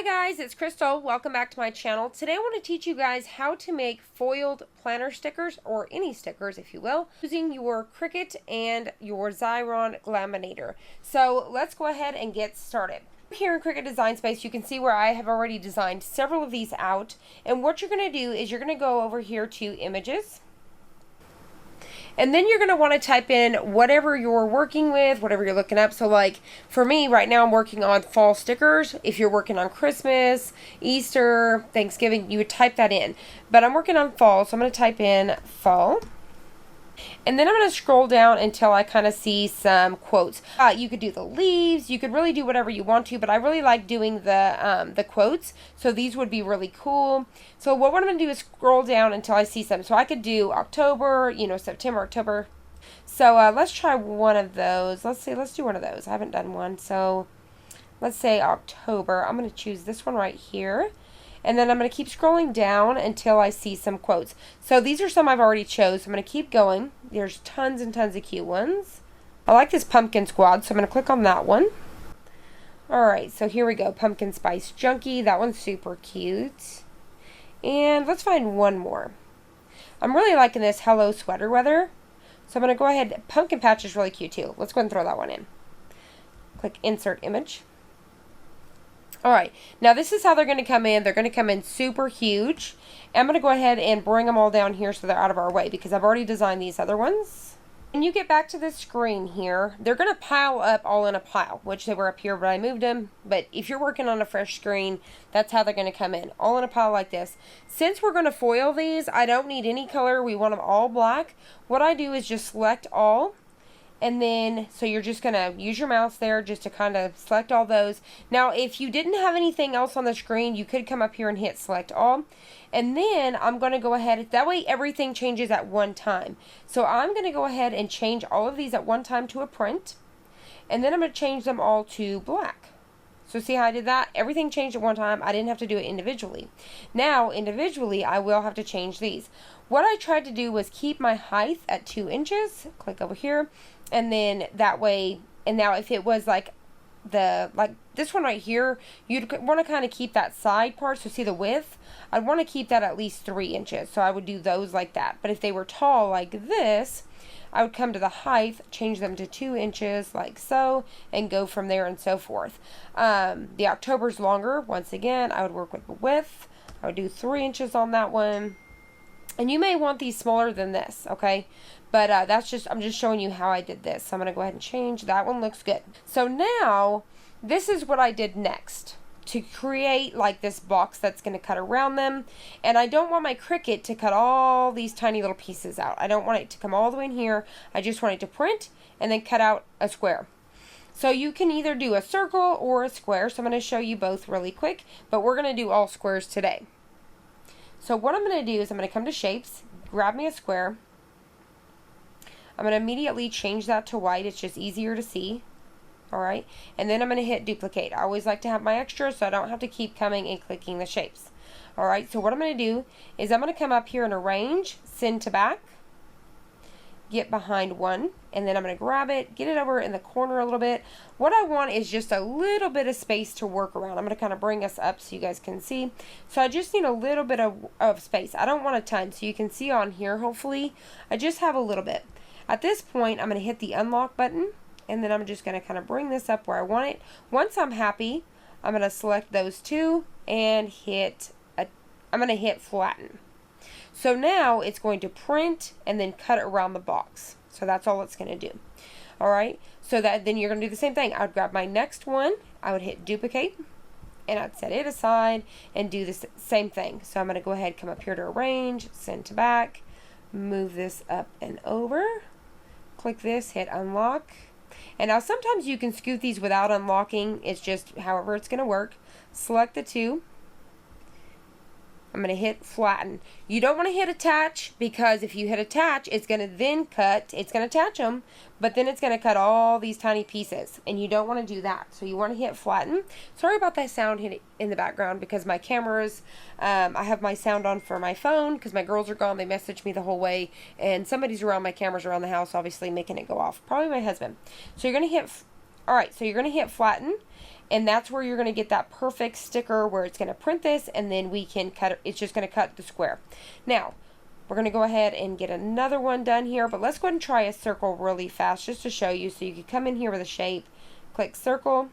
Hi guys, it's Crystal. Welcome back to my channel. Today I want to teach you guys how to make foiled planner stickers, or any stickers if you will, using your Cricut and your Xyron Glaminator. So let's go ahead and get started. Here in Cricut Design Space, you can see where I have already designed several of these out. And what you're going to do is you're going to go over here to Images. And then you're going to want to type in whatever you're working with, whatever you're looking up. So like for me right now, I'm working on fall stickers. If you're working on Christmas, Easter, Thanksgiving, you would type that in. But I'm working on fall, so I'm going to type in fall. And then I'm going to scroll down until I kind of see some quotes. You could do the leaves. You could really do whatever you want to, but I really like doing the quotes. So these would be really cool. So what I'm going to do is scroll down until I see some. So I could do October, September, October. So let's try one of those. Let's do one of those. I haven't done one. So let's say October. I'm going to choose this one right here. And then I'm going to keep scrolling down until I see some quotes. So these are some I've already chose. So I'm going to keep going. There's tons and tons of cute ones. I like this pumpkin squad, so I'm going to click on that one. Alright, so here we go. Pumpkin spice junkie. That one's super cute. And let's find one more. I'm really liking this hello sweater weather. So I'm going to go ahead. Pumpkin patch is really cute too. Let's go ahead and throw that one in. Click insert image. Alright, now this is how they're going to come in. They're going to come in super huge. I'm going to go ahead and bring them all down here so they're out of our way because I've already designed these other ones. When you get back to this screen here, they're going to pile up all in a pile, which they were up here, but I moved them. But if you're working on a fresh screen, that's how they're going to come in, all in a pile like this. Since we're going to foil these, I don't need any color. We want them all black. What I do is just select all. And then, so you're just going to use your mouse there just to kind of select all those. Now, if you didn't have anything else on the screen, you could come up here and hit select all. And then I'm going to go ahead, that way everything changes at one time. So I'm going to go ahead and change all of these at one time to a print. And then I'm going to change them all to black. So see how I did that? Everything changed at one time. I didn't have to do it individually. Now, individually, I will have to change these. What I tried to do was keep my height at 2 inches. Click over here. And then that way, and now if it was like this one right here, you'd want to kind of keep that side part. So see the width? I'd want to keep that at least 3 inches. So I would do those like that. But if they were tall like this, I would come to the height, change them to 2 inches like so, and go from there and so forth. The October's longer. Once again, I would work with the width. I would do 3 inches on that one. And you may want these smaller than this, okay? But I'm just showing you how I did this. So I'm going to go ahead and change. That one looks good. So now, this is what I did next to create like this box that's going to cut around them. And I don't want my Cricut to cut all these tiny little pieces out. I don't want it to come all the way in here. I just want it to print and then cut out a square. So you can either do a circle or a square. So I'm going to show you both really quick. But we're going to do all squares today. So what I'm going to do is I'm going to come to shapes, grab me a square. I'm going to immediately change that to white. It's just easier to see. Alright. And then I'm going to hit duplicate. I always like to have my extra so I don't have to keep coming and clicking the shapes. Alright. So what I'm going to do is I'm going to come up here and arrange, send to back. Get behind one, and then I'm going to grab it, get it over in the corner a little bit. What I want is just a little bit of space to work around. I'm going to kind of bring us up so you guys can see. So I just need a little bit of space. I don't want a ton, so you can see on here, hopefully, I just have a little bit. At this point, I'm going to hit the unlock button, and then I'm just going to kind of bring this up where I want it. Once I'm happy, I'm going to select those two and I'm going to hit flatten. So now it's going to print and then cut around the box. So that's all it's going to do. Alright, so then you're going to do the same thing. I would grab my next one, I would hit duplicate, and I'd set it aside and do the same thing. So I'm going to go ahead, come up here to arrange, send to back, move this up and over, click this, hit unlock. And now sometimes you can scoot these without unlocking. It's just however it's going to work. Select the two. I'm going to hit flatten. You don't want to hit attach because if you hit attach, it's going to then cut. It's going to attach them, but then it's going to cut all these tiny pieces, and you don't want to do that. So you want to hit flatten. Sorry about that sound hit in the background because my cameras, I have my sound on for my phone because my girls are gone. They messaged me the whole way, and somebody's around my cameras around the house, obviously making it go off. Probably my husband. So you're going to hit, all right, so you're going to hit flatten. And that's where you're going to get that perfect sticker where it's going to print this, and then we can cut it. It's just going to cut the square. Now, we're going to go ahead and get another one done here, but let's go ahead and try a circle really fast just to show you. So you can come in here with a shape, click circle.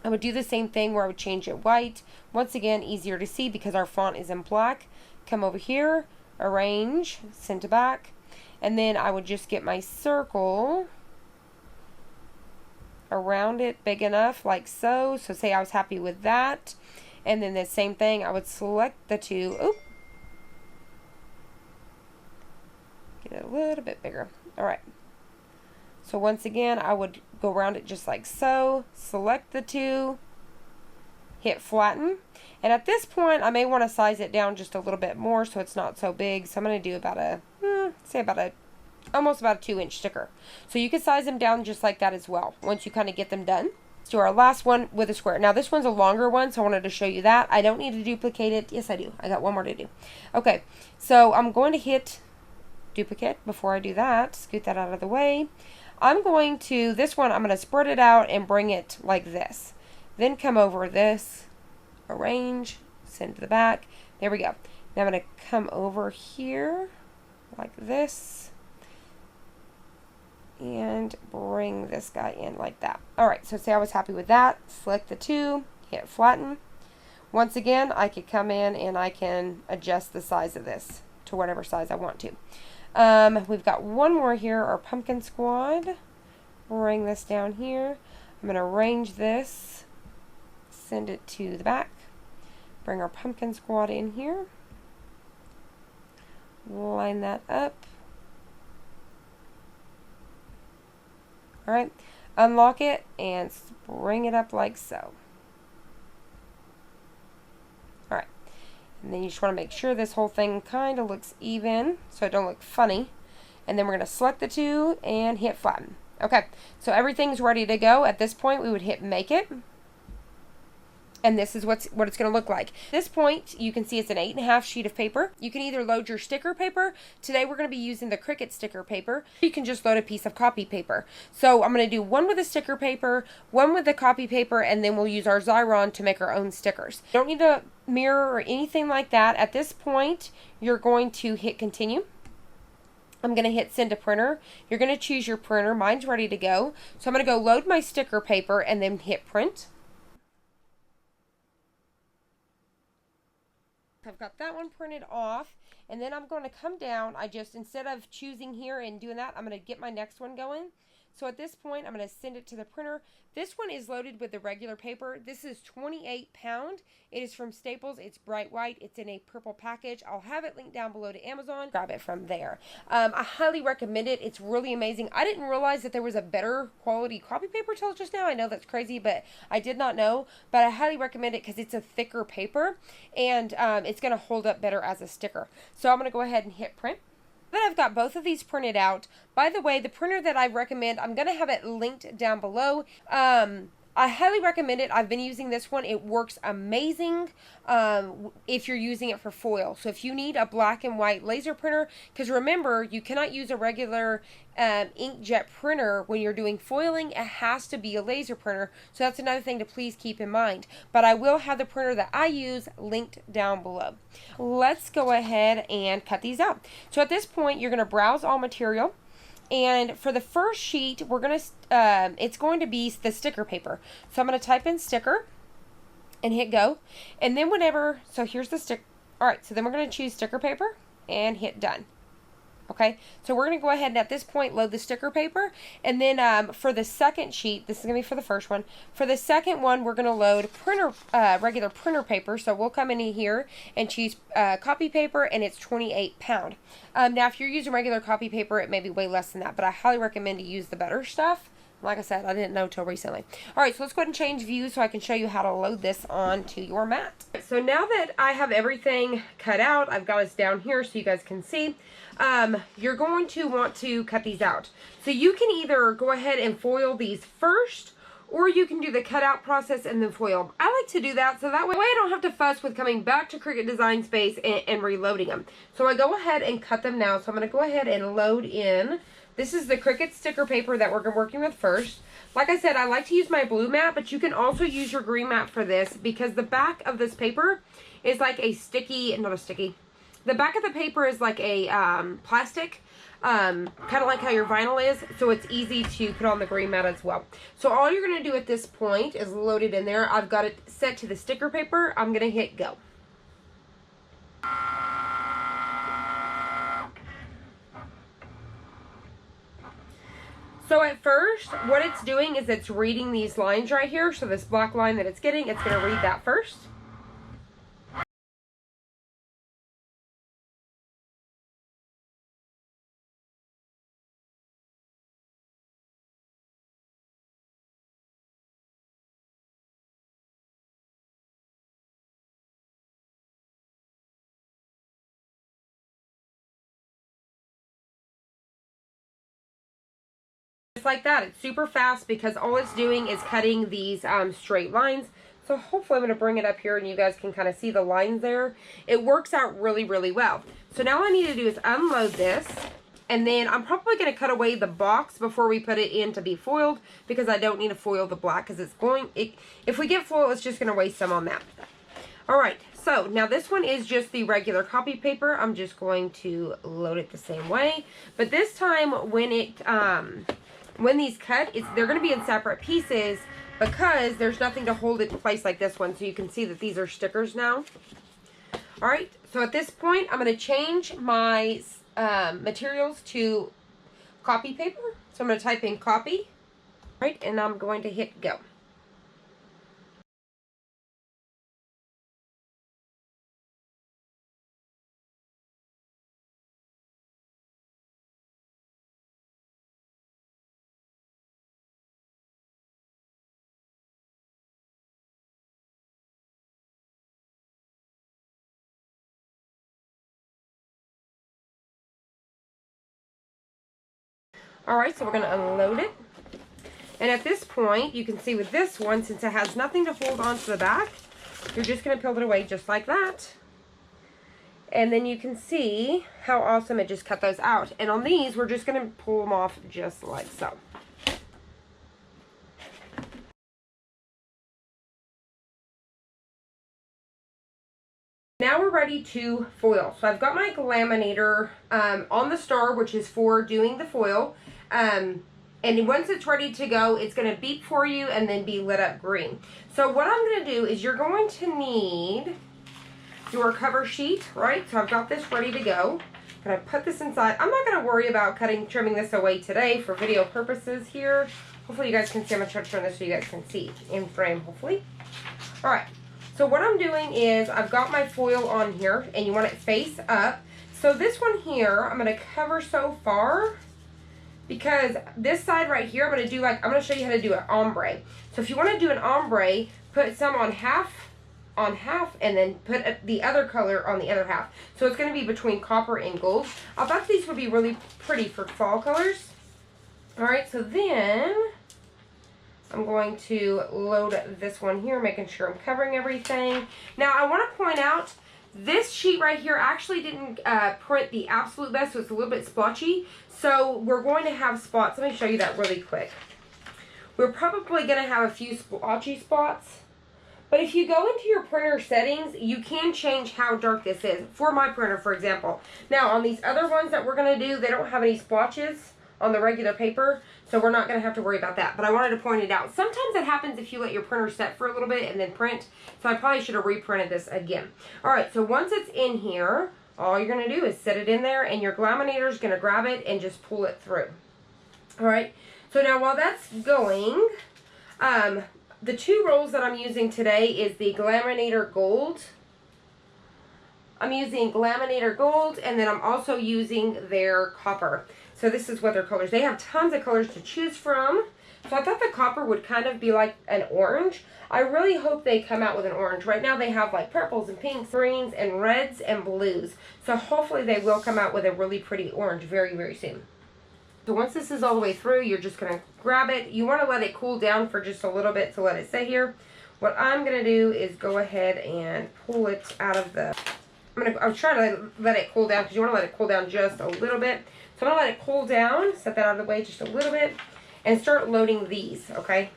I would do the same thing where I would change it white. Once again, easier to see because our font is in black. Come over here, arrange, send to back, and then I would just get my circle around it big enough like so. So say I was happy with that, and then the same thing, I would select the two. Oop. Get it a little bit bigger. Alright. So once again, I would go around it just like so, select the two, hit flatten, and at this point I may want to size it down just a little bit more so it's not so big. So I'm going to do about a, almost about a 2-inch sticker. So you can size them down just like that as well once you kind of get them done. Let's do our last one with a square. Now this one's a longer one, so I wanted to show you that. I don't need to duplicate it. Yes, I do. I got one more to do. Okay, so I'm going to hit duplicate. Before I do that, scoot that out of the way. I'm going to, this one, I'm going to spread it out and bring it like this. Then come over this, arrange, send to the back. There we go. Now I'm going to come over here like this and bring this guy in like that. Alright, so say I was happy with that. Select the two, hit flatten. Once again, I could come in and I can adjust the size of this to whatever size I want to. We've got one more here, our pumpkin squad. Bring this down here. I'm going to arrange this, send it to the back, bring our pumpkin squad in here, line that up. Alright, unlock it and bring it up like so. Alright. And then you just want to make sure this whole thing kind of looks even so it don't look funny. And then we're going to select the two and hit flatten. Okay, so everything's ready to go. At this point, we would hit make it. And this is what it's going to look like. At this point, you can see it's an 8.5 sheet of paper. You can either load your sticker paper. Today, we're going to be using the Cricut sticker paper. You can just load a piece of copy paper. So I'm going to do one with the sticker paper, one with the copy paper, and then we'll use our Xyron to make our own stickers. You don't need a mirror or anything like that. At this point, you're going to hit continue. I'm going to hit send to printer. You're going to choose your printer. Mine's ready to go. So I'm going to go load my sticker paper and then hit print. I've got that one printed off, and then I'm going to come down. Instead of choosing here and doing that, I'm going to get my next one going. So at this point, I'm going to send it to the printer. This one is loaded with the regular paper. This is 28 pound. It is from Staples. It's bright white. It's in a purple package. I'll have it linked down below to Amazon. Grab it from there. I highly recommend it. It's really amazing. I didn't realize that there was a better quality copy paper till just now. I know that's crazy, but I did not know. But I highly recommend it because it's a thicker paper, and it's going to hold up better as a sticker. So I'm going to go ahead and hit print. That I've got both of these printed out. By the way, the printer that I recommend, I'm going to have it linked down below. I highly recommend it. I've been using this one. It works amazing if you're using it for foil. So if you need a black and white laser printer, because remember, you cannot use a regular inkjet printer when you're doing foiling. It has to be a laser printer. So that's another thing to please keep in mind. But I will have the printer that I use linked down below. Let's go ahead and cut these out. So at this point, you're going to browse all material. And for the first sheet, we're going to, it's going to be the sticker paper. So I'm going to type in sticker and hit go. And then so here's the sticker. All right, so then we're going to choose sticker paper and hit done. Okay, so we're going to go ahead and at this point load the sticker paper. And then for the second sheet, this is going to be for the first one. For the second one, we're going to load regular printer paper. So we'll come in here and choose copy paper, and it's 28 pound. Now, if you're using regular copy paper, it may be way less than that, but I highly recommend to use the better stuff. Like I said, I didn't know till recently. Alright, so let's go ahead and change view so I can show you how to load this onto your mat. So now that I have everything cut out, I've got us down here so you guys can see. You're going to want to cut these out. So you can either go ahead and foil these first, or you can do the cutout process and then foil them. I like to do that so that way I don't have to fuss with coming back to Cricut Design Space and reloading them. So I go ahead and cut them now. So I'm going to go ahead and load in This is the Cricut sticker paper that we're working with first. Like I said, I like to use my blue mat, but you can also use your green mat for this because the back of this paper is like a sticky, not a sticky. The back of the paper is like a plastic, kind of like how your vinyl is, so it's easy to put on the green mat as well. So all you're going to do at this point is load it in there. I've got it set to the sticker paper. I'm going to hit go. So at first, what it's doing is it's reading these lines right here. So this black line that it's getting, it's going to read that first. Like that. It's super fast because all it's doing is cutting these straight lines. So hopefully I'm going to bring it up here and you guys can kind of see the lines there. It works out really, really well. So now all I need to do is unload this, and then I'm probably going to cut away the box before we put it in to be foiled, because I don't need to foil the black because if we get foil, it's just going to waste some on that. Alright, so now this one is just the regular copy paper. I'm just going to load it the same way. But this time when these cut, they're going to be in separate pieces because there's nothing to hold it in place like this one. So you can see that these are stickers now. Alright, so at this point, I'm going to change my materials to copy paper. So I'm going to type in copy. Alright, and I'm going to hit go. Alright, so we're going to unload it. And at this point, you can see with this one, since it has nothing to hold on to the back, you're just going to peel it away just like that. And then you can see how awesome it just cut those out. And on these, we're just going to pull them off just like so. Now we're ready to foil. So I've got my Glaminator on the star, which is for doing the foil. And once it's ready to go, it's going to beep for you and then be lit up green. So what I'm going to do is you're going to need your cover sheet, right? So I've got this ready to go. I'm going to put this inside. I'm not going to worry about trimming this away today for video purposes here. Hopefully you guys can see. I'm going to try to turn this so you guys can see in frame, hopefully. All right. So what I'm doing is I've got my foil on here, and you want it face up. So this one here, I'm going to cover so far, because this side right here, I'm going to show you how to do an ombre. So if you want to do an ombre, put some on half, and then put the other color on the other half. So it's going to be between copper and gold. I thought these would be really pretty for fall colors. Alright, so then I'm going to load this one here, making sure I'm covering everything. Now, I want to point out, this sheet right here actually didn't print the absolute best, so it's a little bit splotchy. So we're going to have spots. Let me show you that really quick. We're probably going to have a few splotchy spots. But if you go into your printer settings, you can change how dark this is. For my printer, for example. Now, on these other ones that we're going to do, they don't have any splotches on the regular paper, so we're not going to have to worry about that. But I wanted to point it out. Sometimes that happens if you let your printer set for a little bit and then print. So I probably should have reprinted this again. Alright, so once it's in here, all you're going to do is set it in there, and your Glaminator is going to grab it and just pull it through. Alright, so now while that's going, the two rolls that I'm using today is the Glaminator Gold. I'm using Glaminator Gold, and then I'm also using their Copper. So this is what their colors. They have tons of colors to choose from. So I thought the Copper would kind of be like an orange. I really hope they come out with an orange. Right now they have like purples and pinks, greens, and reds and blues. So hopefully they will come out with a really pretty orange very, very soon. So once this is all the way through, you're just going to grab it. You want to let it cool down for just a little bit to let it sit here. What I'm going to do is go ahead and pull it out of the I'll try to let it cool down because you want to let it cool down just a little bit. So I'm going to let it cool down, set that out of the way just a little bit, and start loading these, okay?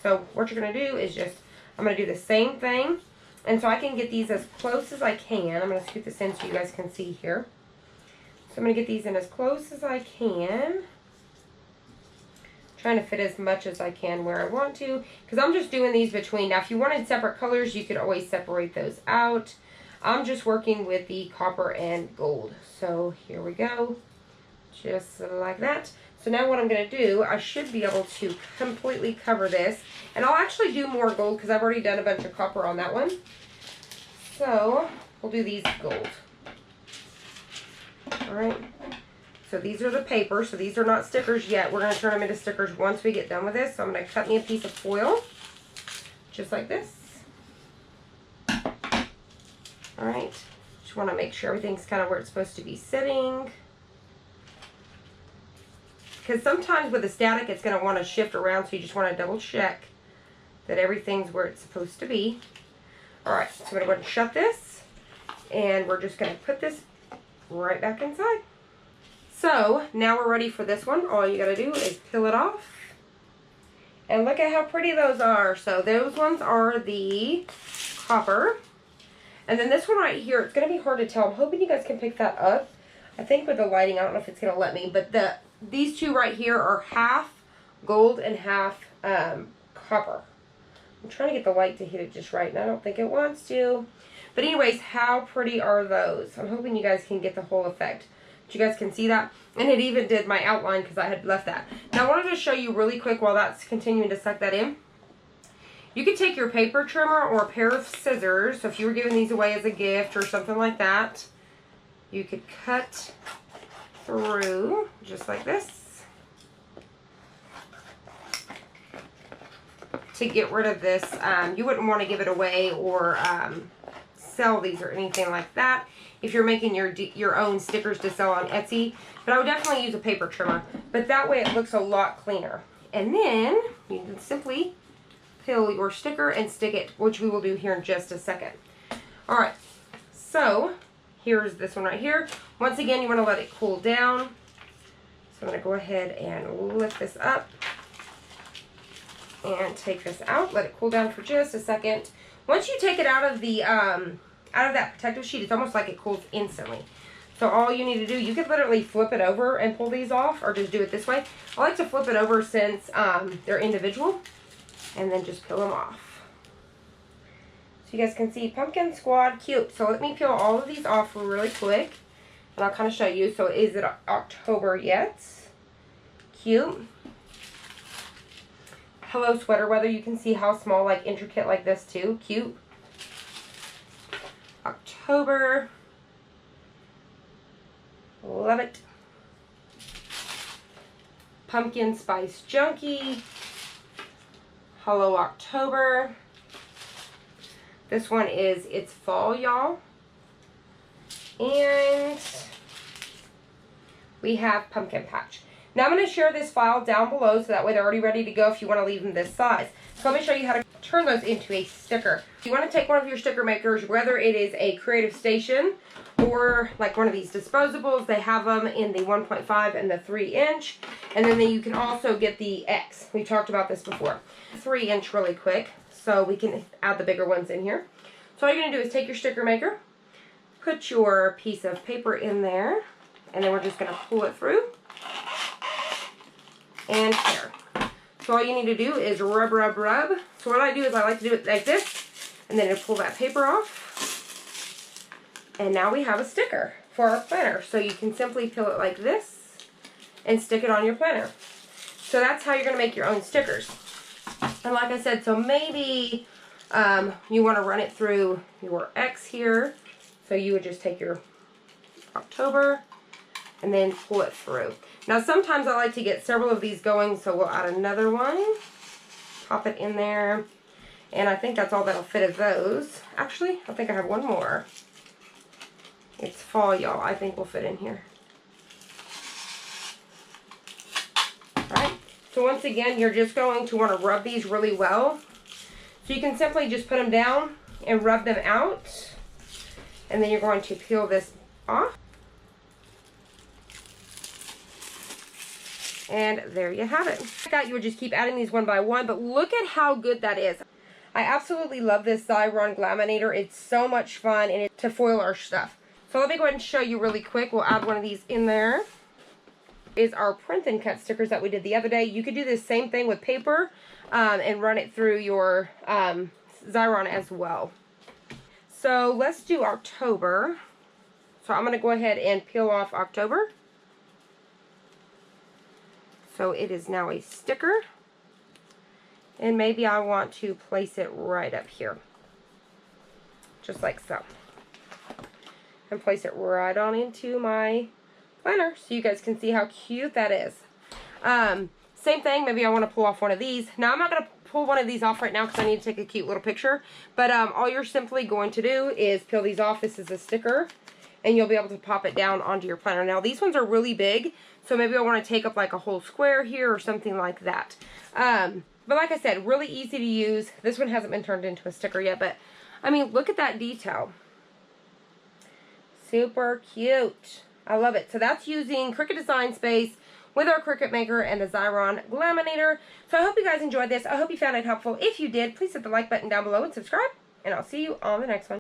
So what you're going to do is I'm going to do the same thing. And so I can get these as close as I can. I'm going to scoot this in so you guys can see here. So I'm going to get these in as close as I can. Trying to fit as much as I can where I want to. Because I'm just doing these between. Now if you wanted separate colors, you could always separate those out. I'm just working with the copper and gold. So here we go. Just like that. So now what I'm going to do, I should be able to completely cover this. And I'll actually do more gold because I've already done a bunch of copper on that one. So we'll do these gold. Alright. So these are the paper. So these are not stickers yet. We're going to turn them into stickers once we get done with this. So I'm going to cut me a piece of foil. Just like this. Alright. Just want to make sure everything's kind of where it's supposed to be sitting. Because sometimes with the static, it's going to want to shift around, so you just want to double check that everything's where it's supposed to be. Alright, so I'm going to go ahead and shut this, and we're just going to put this right back inside. So, now we're ready for this one. All you got to do is peel it off. And look at how pretty those are. So, those ones are the copper. And then this one right here, it's going to be hard to tell. I'm hoping you guys can pick that up. I think with the lighting, I don't know if it's going to let me, but these two right here are half gold and half copper. I'm trying to get the light to hit it just right, and I don't think it wants to. But anyways, how pretty are those? I'm hoping you guys can get the whole effect. But you guys can see that. And it even did my outline because I had left that. Now I wanted to show you really quick while that's continuing to suck that in. You could take your paper trimmer or a pair of scissors. So if you were giving these away as a gift or something like that, you could cut through just like this to get rid of this. You wouldn't want to give it away or sell these or anything like that if you're making your own stickers to sell on Etsy, but I would definitely use a paper trimmer, but that way it looks a lot cleaner. And then you can simply peel your sticker and stick it, which we will do here in just a second. Alright, so here's this one right here. Once again, you want to let it cool down. So I'm going to go ahead and lift this up and take this out. Let it cool down for just a second. Once you take it out of the out of that protective sheet, it's almost like it cools instantly. So all you need to do, you could literally flip it over and pull these off, or just do it this way. I like to flip it over since they're individual, and then just peel them off. So you guys can see Pumpkin Squad Cute. So let me peel all of these off really quick, and I'll kind of show you. So is it October yet? Cute. Hello Sweater Weather. You can see how small, like intricate like this too. Cute. October. Love it. Pumpkin Spice Junkie. Hello October. This one is It's Fall, y'all. And we have Pumpkin Patch. Now I'm going to share this file down below so that way they're already ready to go if you want to leave them this size. So let me show you how to turn those into a sticker. You want to take one of your sticker makers, whether it is a Creative Station or like one of these disposables. They have them in the 1.5 and the 3-inch. And then you can also get the X. We talked about this before. 3-inch really quick, so we can add the bigger ones in here. So all you're going to do is take your sticker maker, put your piece of paper in there, and then we're just going to pull it through and tear. So all you need to do is rub, rub, rub. So what I do is I like to do it like this, and then I pull that paper off. And now we have a sticker for our planner. So you can simply peel it like this and stick it on your planner. So that's how you're going to make your own stickers. And like I said, so maybe you want to run it through your X here. So you would just take your October and then pull it through. Now sometimes I like to get several of these going, so we'll add another one. Pop it in there. And I think that's all that'll fit of those. Actually, I think I have one more. It's Fall, y'all. I think will fit in here. Alright. So once again, you're just going to want to rub these really well. So you can simply just put them down and rub them out. And then you're going to peel this off. And there you have it. I thought you would just keep adding these one by one, but look at how good that is. I absolutely love this Xyron Glaminator. It's so much fun and it's to foil our stuff. So let me go ahead and show you really quick. We'll add one of these in there. Is our print and cut stickers that we did the other day. You could do the same thing with paper and run it through your Xyron as well. So let's do October. So I'm going to go ahead and peel off October. So it is now a sticker. And maybe I want to place it right up here. Just like so. And place it right on into my planner so you guys can see how cute that is. Same thing, maybe I want to pull off one of these. Now I'm not going to pull one of these off right now because I need to take a cute little picture. But all you're simply going to do is peel these off. This is a sticker. And you'll be able to pop it down onto your planner. Now these ones are really big. So maybe I want to take up like a whole square here or something like that. But like I said, really easy to use. This one hasn't been turned into a sticker yet. But I mean, look at that detail. Super cute. I love it. So that's using Cricut Design Space with our Cricut Maker and the Xyron Glaminator. So I hope you guys enjoyed this. I hope you found it helpful. If you did, please hit the like button down below and subscribe. And I'll see you on the next one.